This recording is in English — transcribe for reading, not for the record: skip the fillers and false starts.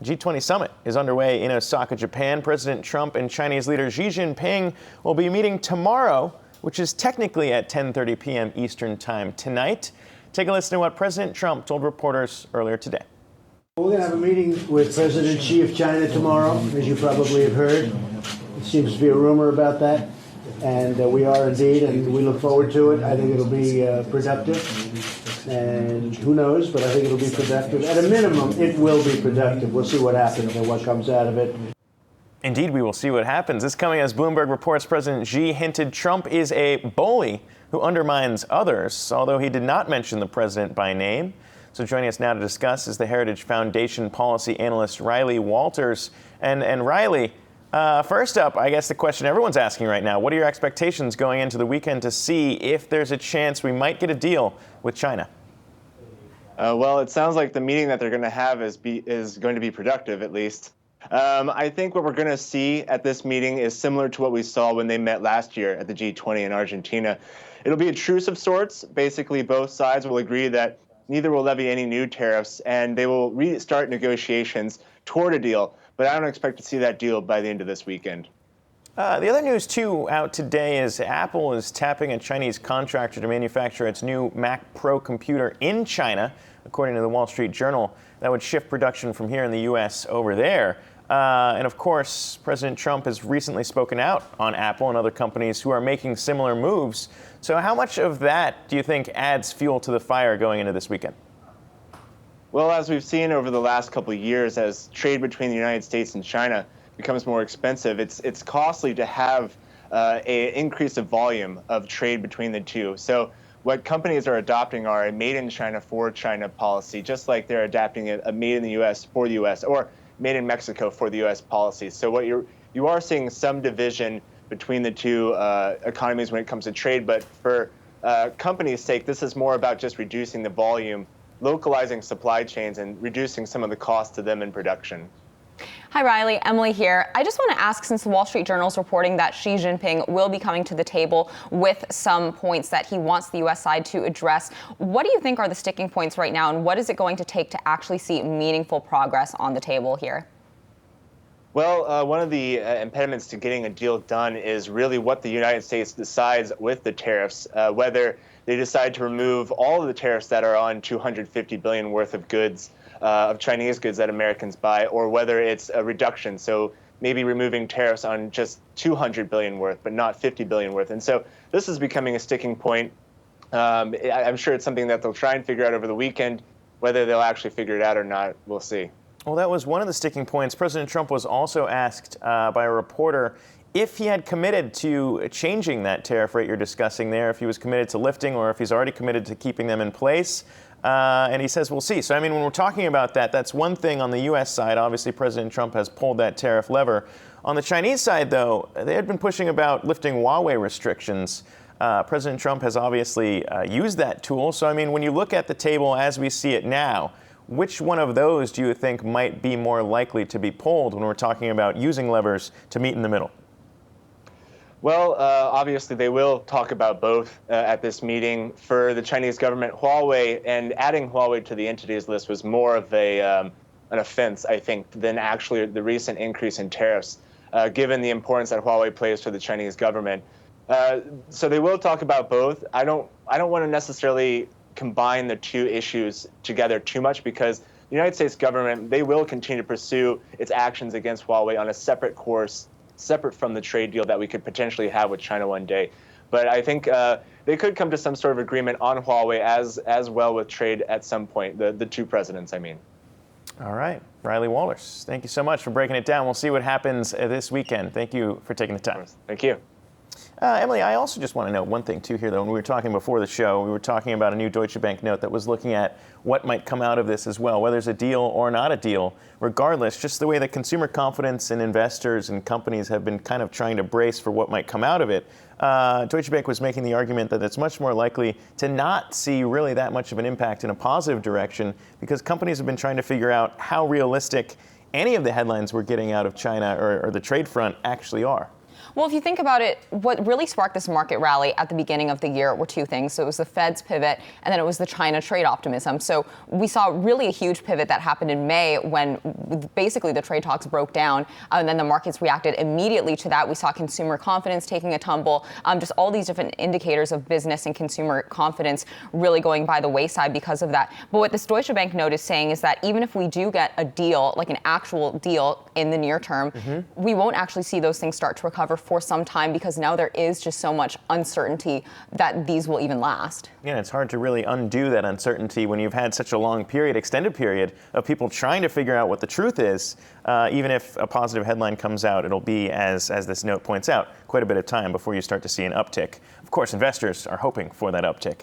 G20 summit is underway in Osaka, Japan. President Trump and Chinese leader Xi Jinping will be meeting tomorrow, which is technically at 10:30 p.m. Eastern Time tonight. Take a listen to what President Trump told reporters earlier today. We're going to have a meeting with President Xi of China tomorrow, as you probably have heard. There seems to be a rumor about that, and we are indeed, and we look forward to it. I think it'll be productive, and who knows, but I think it'll be productive. At a minimum, it will be productive. We'll see what happens and what comes out of it. Indeed, we will see what happens. This coming as Bloomberg reports President Xi hinted Trump is a bully who undermines others, although he did not mention the president by name. So joining us now to discuss is the Heritage Foundation policy analyst Riley Walters. And Riley, first up, I guess the question everyone's asking right now, what are your expectations going into the weekend to see if there's a chance we might get a deal with China? Well, it sounds like the meeting that they're going to have is going to be productive, at least. I think what we're going to see at this meeting is similar to what we saw when they met last year at the G20 in Argentina. It'll be a truce of sorts. Basically, both sides will agree that neither will levy any new tariffs, and they will restart negotiations toward a deal. But I don't expect to see that deal by the end of this weekend. The other news, too, out today is Apple is tapping a Chinese contractor to manufacture its new Mac Pro computer in China, according to the Wall Street Journal. That would shift production from here in the U.S. over there. And, of course, President Trump has recently spoken out on Apple and other companies who are making similar moves. So how much of that do you think adds fuel to the fire going into this weekend? Well, as we've seen over the last couple of years, as trade between the United States and China becomes more expensive, it's costly to have an increase of volume of trade between the two. So what companies are adopting are a made in China for China policy, just like they're adapting a made in the U.S. for the U.S. or made in Mexico for the U.S. policy. So what you are seeing some division between the two economies when it comes to trade, but for companies' sake, this is more about just reducing the volume, localizing supply chains, and reducing some of the cost to them in production. Hi, Riley. Emily here. I just want to ask, since the Wall Street Journal is reporting that Xi Jinping will be coming to the table with some points that he wants the U.S. side to address, what do you think are the sticking points right now, and what is it going to take to actually see meaningful progress on the table here? Well, one of the impediments to getting a deal done is really what the United States decides with the tariffs, whether they decide to remove all of the tariffs that are on $250 billion worth of goods, of Chinese goods that Americans buy, or whether it's a reduction. So maybe removing tariffs on just $200 billion worth, but not $50 billion worth. And so this is becoming a sticking point. I'm sure it's something that they'll try and figure out over the weekend. Whether they'll actually figure it out or not, we'll see. Well, that was one of the sticking points. President Trump was also asked by a reporter if he had committed to changing that tariff rate you're discussing there, if he was committed to lifting or if he's already committed to keeping them in place. And he says, we'll see. So, I mean, when we're talking about that, that's one thing on the U.S. side. Obviously, President Trump has pulled that tariff lever. On the Chinese side, though, they had been pushing about lifting Huawei restrictions. President Trump has obviously used that tool. So, I mean, when you look at the table as we see it now, which one of those do you think might be more likely to be pulled when we're talking about using levers to meet in the middle? Well, obviously, they will talk about both at this meeting. For the Chinese government, Huawei and adding Huawei to the entities list was more of an offense, I think, than actually the recent increase in tariffs, given the importance that Huawei plays to the Chinese government. So they will talk about both. I don't want to necessarily combine the two issues together too much, because the United States government, they will continue to pursue its actions against Huawei on a separate course, separate from the trade deal that we could potentially have with China one day. But I think they could come to some sort of agreement on Huawei as well with trade at some point, the two presidents, I mean. All right. Riley Walters, thank you so much for breaking it down. We'll see what happens this weekend. Thank you for taking the time. Thank you. Emily, I also just want to note one thing, too, here, though. When we were talking before the show, we were talking about a new Deutsche Bank note that was looking at what might come out of this as well, whether it's a deal or not a deal. Regardless, just the way that consumer confidence in investors and companies have been kind of trying to brace for what might come out of it, Deutsche Bank was making the argument that it's much more likely to not see really that much of an impact in a positive direction, because companies have been trying to figure out how realistic any of the headlines we're getting out of China or the trade front actually are. Well, if you think about it, what really sparked this market rally at the beginning of the year were two things. So it was the Fed's pivot, and then it was the China trade optimism. So we saw really a huge pivot that happened in May when basically the trade talks broke down, and then the markets reacted immediately to that. We saw consumer confidence taking a tumble, just all these different indicators of business and consumer confidence really going by the wayside because of that. But what this Deutsche Bank note is saying is that even if we do get a deal, like an actual deal in the near term, we won't actually see those things start to recover for some time because now there is just so much uncertainty that these will even last. Yeah, it's hard to really undo that uncertainty when you've had such a long period, extended period, of people trying to figure out what the truth is. Even if a positive headline comes out, it'll be, as this note points out, quite a bit of time before you start to see an uptick. Of course, investors are hoping for that uptick.